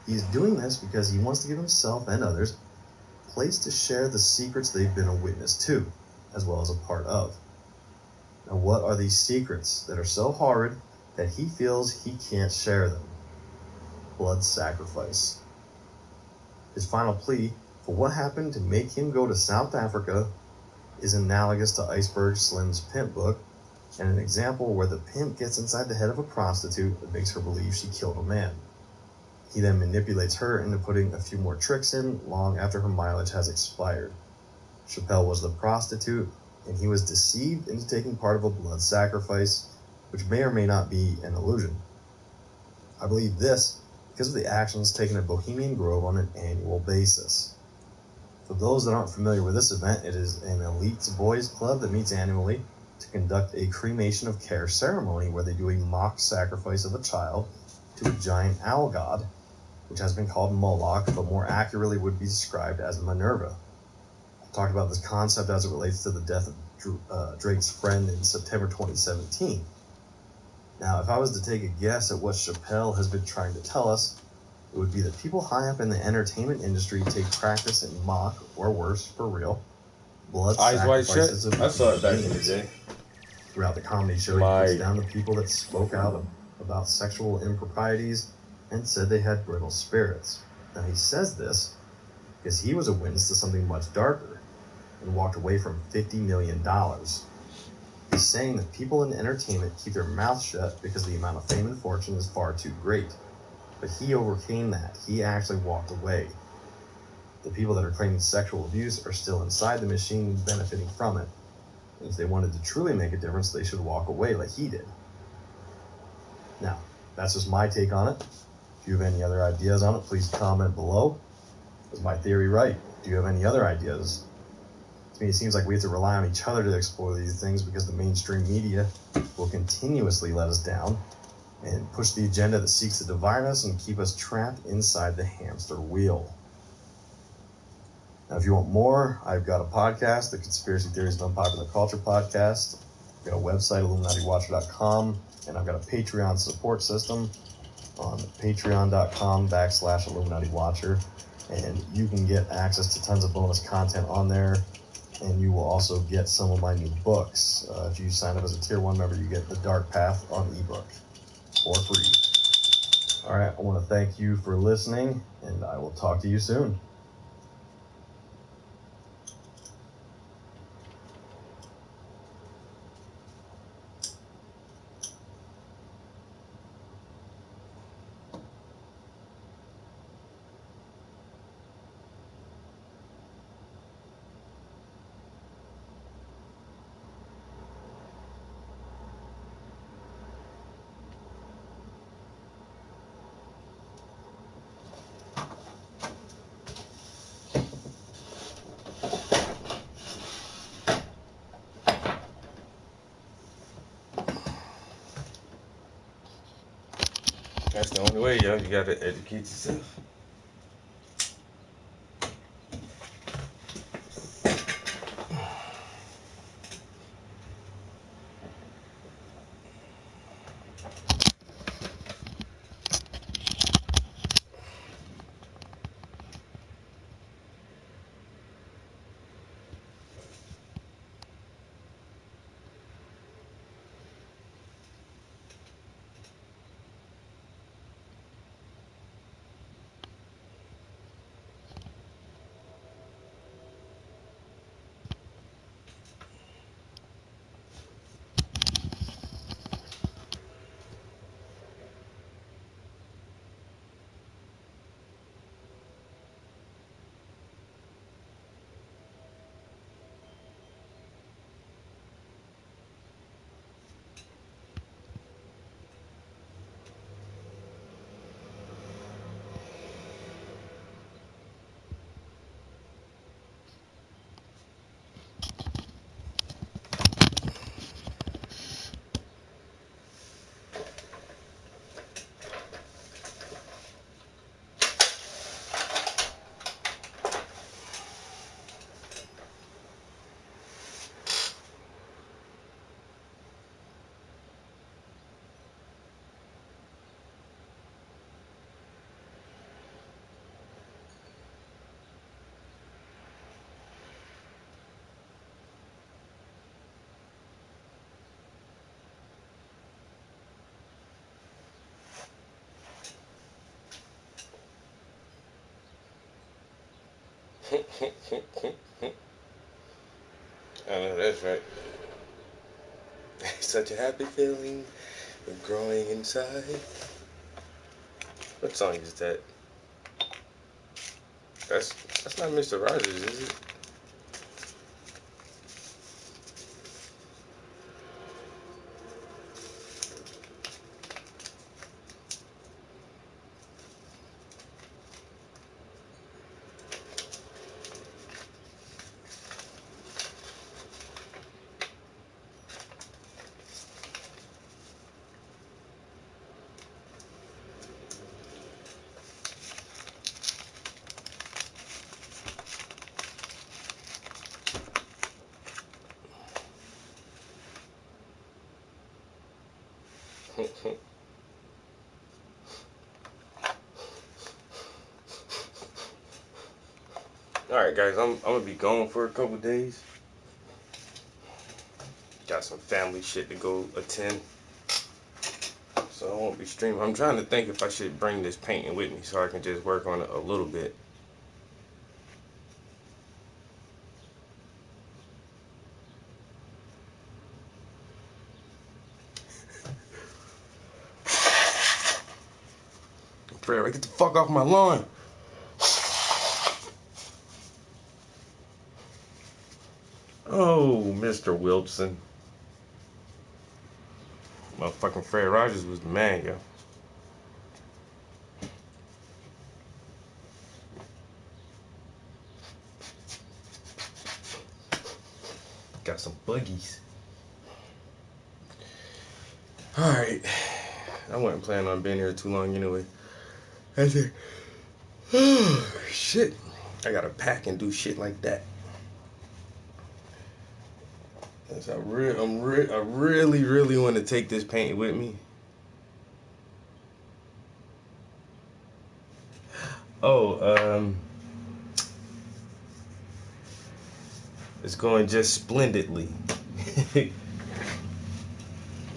He's doing this because he wants to give himself and others a place to share the secrets they've been a witness to, as well as a part of. Now, what are these secrets that are so horrid that he feels he can't share them? Blood sacrifice. His final plea for what happened to make him go to South Africa is analogous to Iceberg Slim's pimp book, and an example where the pimp gets inside the head of a prostitute that makes her believe she killed a man. He then manipulates her into putting a few more tricks in long after her mileage has expired. Chappelle was the prostitute, and he was deceived into taking part of a blood sacrifice, which may or may not be an illusion. I believe this because of the actions taken at Bohemian Grove on an annual basis. For those that aren't familiar with this event, it is an elite boys club that meets annually to conduct a cremation of care ceremony where they do a mock sacrifice of a child to a giant owl god, which has been called Moloch, but more accurately would be described as Minerva. I talked about this concept as it relates to the death of Drake's friend in September 2017. Now, if I was to take a guess at what Chappelle has been trying to tell us, it would be that people high up in the entertainment industry take practice in mock, or worse, for real, blood Eyes Wide sacrifices Shut. of I saw it back in the beings. day. Throughout the comedy show, he puts down the people that spoke out about sexual improprieties and said they had brittle spirits. Now, he says this because he was a witness to something much darker and walked away from $50 million. He's saying that people in entertainment keep their mouths shut because the amount of fame and fortune is far too great. But he overcame that. He actually walked away. The people that are claiming sexual abuse are still inside the machine benefiting from it. And if they wanted to truly make a difference, they should walk away like he did. Now, that's just my take on it. If you have any other ideas on it, please comment below. Is my theory right? Do you have any other ideas? To me, it seems like we have to rely on each other to explore these things because the mainstream media will continuously let us down and push the agenda that seeks to divide us and keep us trapped inside the hamster wheel. Now, if you want more, I've got a podcast, the Conspiracy Theories of Unpopular Culture podcast. I've got a website, IlluminatiWatcher.com, and I've got a Patreon support system on patreon.com/IlluminatiWatcher. And you can get access to tons of bonus content on there, and you will also get some of my new books. If you sign up as a Tier 1 member, you get The Dark Path on ebook for free. All right, I want to thank you for listening, and I will talk to you soon. That's the only way, yo. You gotta educate yourself. I know that's right. Such a happy feeling of growing inside. What song is that? That's not Mr. Rogers, is it? Alright guys, I'm gonna be gone for a couple days. Got some family shit to go attend. So I won't be streaming. I'm trying to think if I should bring this painting with me so I can just work on it a little bit. Fred, get the fuck off my lawn. Oh, Mr. Wilson. Motherfucking Fred Rogers was the man, yo. Got some buggies. Alright. I wasn't planning on being here too long anyway. I said, oh, shit. I gotta pack and do shit like that. I really want to take this paint with me. Oh, it's going just splendidly. You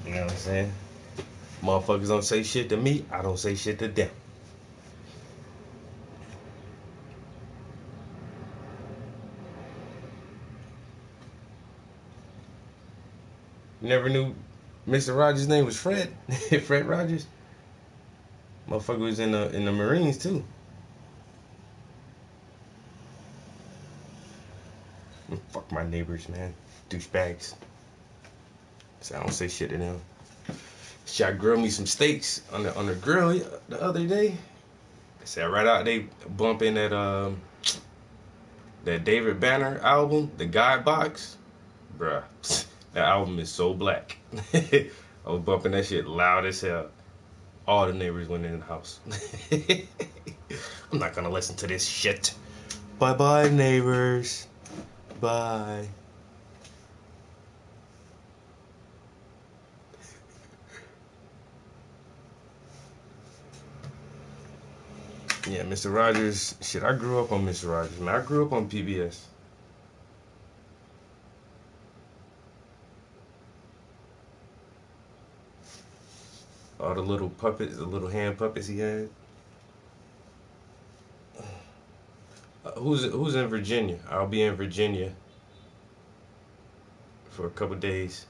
know what I'm saying? Motherfuckers don't say shit to me, I don't say shit to them. You never knew Mr. Rogers' name was Fred? Fred Rogers? Motherfucker was in the Marines too. Fuck my neighbors, man. Douchebags. So I don't say shit to them. Shit, I grilled me some steaks on the grill the other day. They said right out they bumping that David Banner album, The God Box. Bruh, that album is so black. I was bumping that shit loud as hell. All the neighbors went in the house. I'm not gonna listen to this shit. Bye-bye, neighbors. Bye. Yeah, Mr. Rogers. Shit, I grew up on Mr. Rogers, man. I grew up on PBS. All the little puppets, the little hand puppets he had. Who's in Virginia? I'll be in Virginia for a couple days.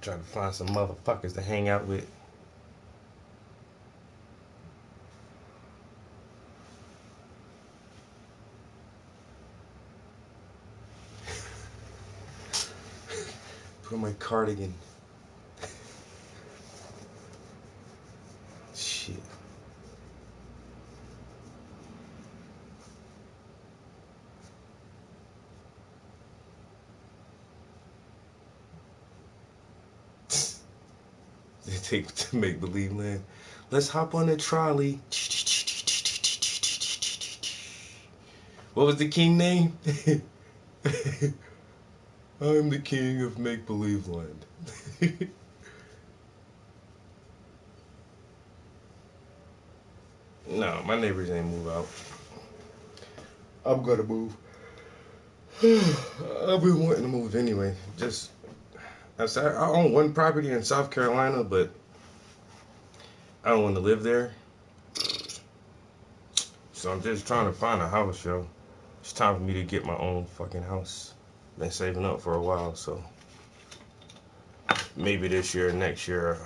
Trying to find some motherfuckers to hang out with. Put on my cardigan. Shit. They take to make believe land. Let's hop on the trolley. What was the king name? I'm the king of make-believe land. No, my neighbors ain't move out. I'm gonna move. I've been wanting to move anyway. I own one property in South Carolina, but I don't want to live there. So I'm just trying to find a house, yo. It's time for me to get my own fucking house. Been saving up for a while, so maybe this year, next year.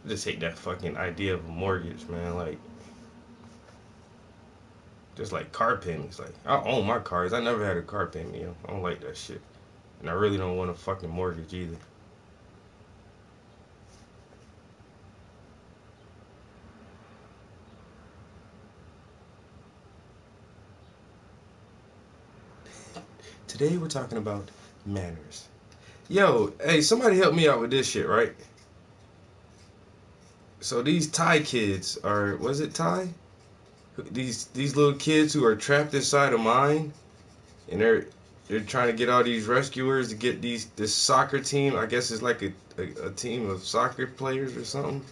I just hate that fucking idea of a mortgage, man. Like, just like car payments. Like, I own my cars. I never had a car payment, yo. I don't like that shit. And I really don't want a fucking mortgage either. Today we're talking about manners. Yo, hey, somebody help me out with this shit, right? So these Thai kids are, was it Thai? These little kids who are trapped inside a mine, and they're trying to get all these rescuers to get this soccer team. I guess it's like a team of soccer players or something.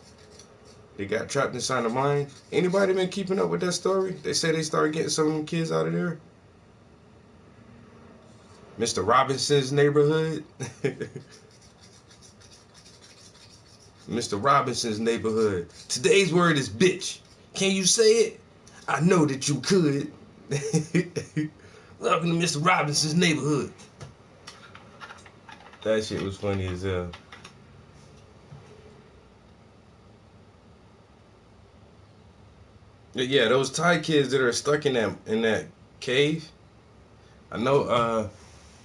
They got trapped inside a mine. Anybody been keeping up with that story? They say they started getting some of them kids out of there. Mr. Robinson's neighborhood. Mr. Robinson's neighborhood. Today's word is bitch. Can you say it? I know that you could. Welcome to Mr. Robinson's neighborhood. That shit was funny as hell. Yeah, those Thai kids that are stuck in that cave. I know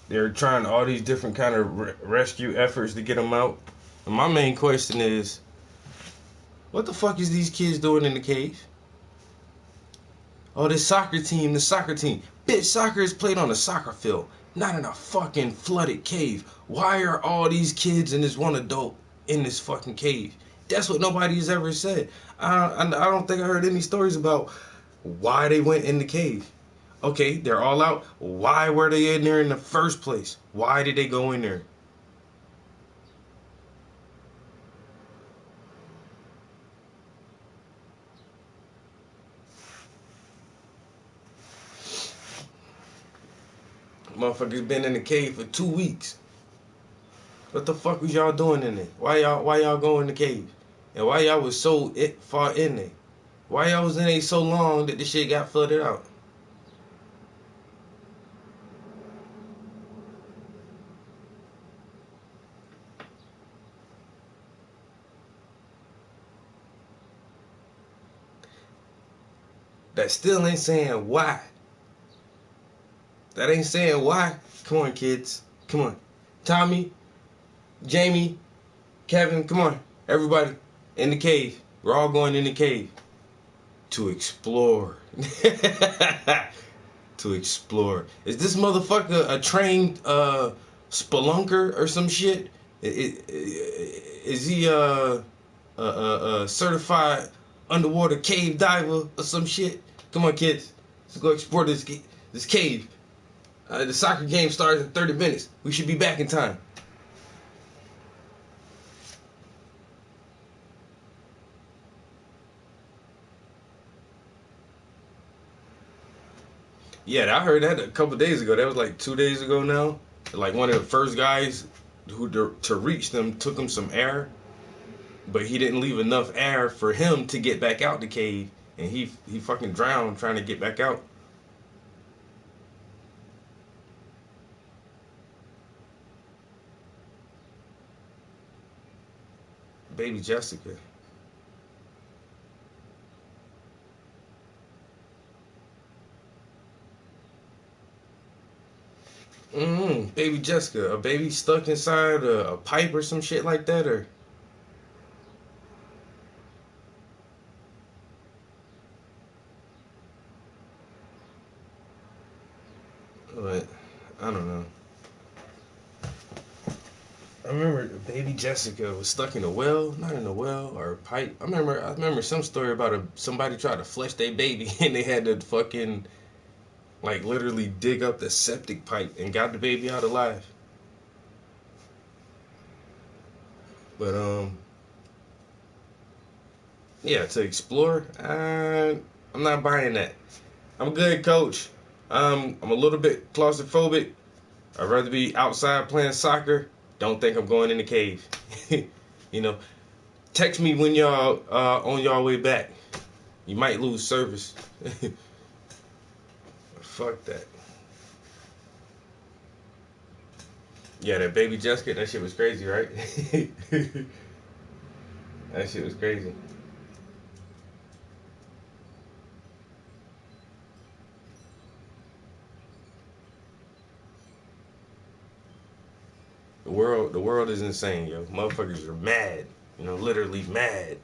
they're trying all these different kind of rescue efforts to get them out. And my main question is, what the fuck is these kids doing in the cave? Oh, the soccer team. Bitch, soccer is played on a soccer field, not in a fucking flooded cave. Why are all these kids and this one adult in this fucking cave? That's what nobody's ever said. I don't think I heard any stories about why they went in the cave. Okay, they're all out. Why were they in there in the first place? Why did they go in there? Motherfuckers been in the cave for 2 weeks. What the fuck was y'all doing in there? Why y'all go in the cave? And why y'all was so far in there? Why y'all was in there so long that the shit got flooded out? That still ain't saying why. That ain't saying why. Come on, kids. Come on. Tommy, Jamie, Kevin, come on. Everybody in the cave. We're all going in the cave to explore. To explore. Is this motherfucker a trained spelunker or some shit? Is he a certified underwater cave diver or some shit? Come on, kids. Let's go explore this cave. The soccer game starts in 30 minutes. We should be back in time. Yeah, I heard that a couple days ago. That was like 2 days ago now. Like one of the first guys to reach them took him some air, but he didn't leave enough air for him to get back out the cave, and he fucking drowned trying to get back out. Baby Jessica. Baby Jessica. A baby stuck inside a pipe or some shit like that, or... But, I don't know. I remember baby Jessica was stuck in a well, not in a well or a pipe. I remember some story about somebody tried to flush their baby and they had to fucking like literally dig up the septic pipe and got the baby out alive. But yeah, to explore, I'm not buying that. I'm good, coach. I'm a little bit claustrophobic. I'd rather be outside playing soccer. Don't think I'm going in the cave. You know, text me when y'all on y'all way back. You might lose service. Fuck that. Yeah, that baby Jessica, that shit was crazy, right? That shit was crazy. The world is insane, yo. Motherfuckers are mad. You know, literally mad.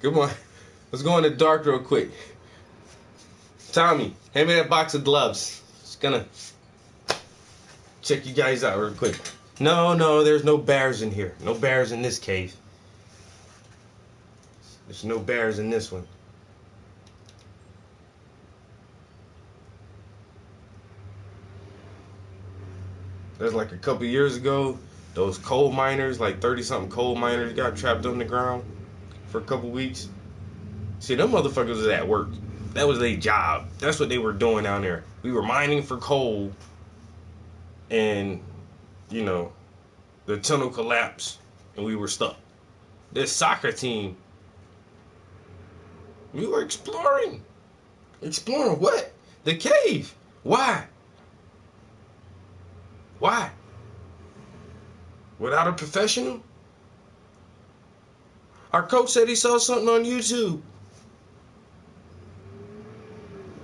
Come on. Let's go in the dark real quick. Tommy, hand me that box of gloves. Just gonna check you guys out real quick. No, there's no bears in here. No bears in this cave. There's no bears in this one. There's like a couple years ago, those coal miners, like 30-something coal miners got trapped on the ground for a couple weeks. See, them motherfuckers was at work. That was their job. That's what they were doing down there. We were mining for coal, and, you know, the tunnel collapsed, and we were stuck. This soccer team, we were exploring. Exploring what? The cave. Why? Why? Without a professional? Our coach said he saw something on YouTube.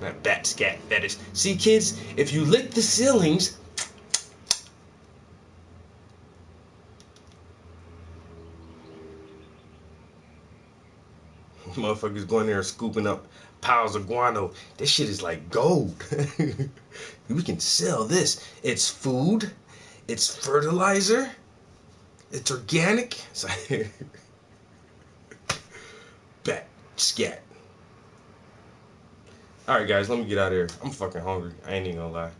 That bat scat fetish. See, kids, if you lick the ceilings, motherfuckers going there and scooping up piles of guano. This shit is like gold. We can sell this. It's food. It's fertilizer. It's organic. It's like bat scat. Alright guys, let me get out of here. I'm fucking hungry. I ain't even gonna lie.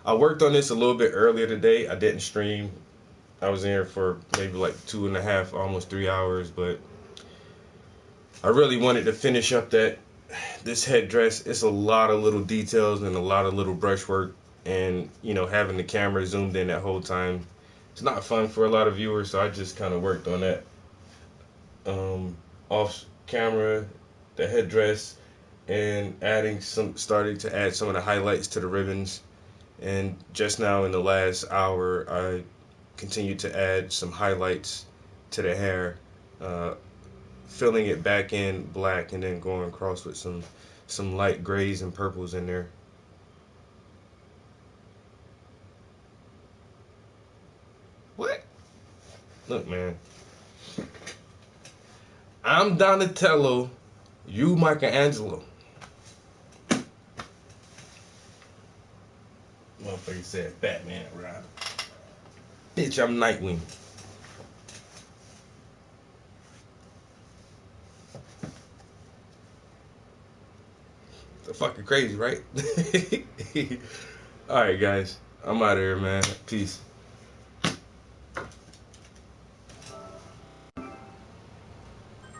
I worked on this a little bit earlier today. I didn't stream. I was in here for maybe like 2.5, almost 3 hours, but I really wanted to finish up this headdress. It's a lot of little details and a lot of little brushwork, and you know, having the camera zoomed in that whole time, it's not fun for a lot of viewers, so I just kind of worked on that off camera, the headdress, and starting to add some of the highlights to the ribbons. And just now in the last hour, I continued to add some highlights to the hair, filling it back in black and then going across with some light grays and purples in there. What? Look, man. I'm Donatello, you Michelangelo. Motherfucker said Batman, right? Bitch, I'm Nightwing. Fucking crazy, right? Alright guys, I'm out of here, man. Peace.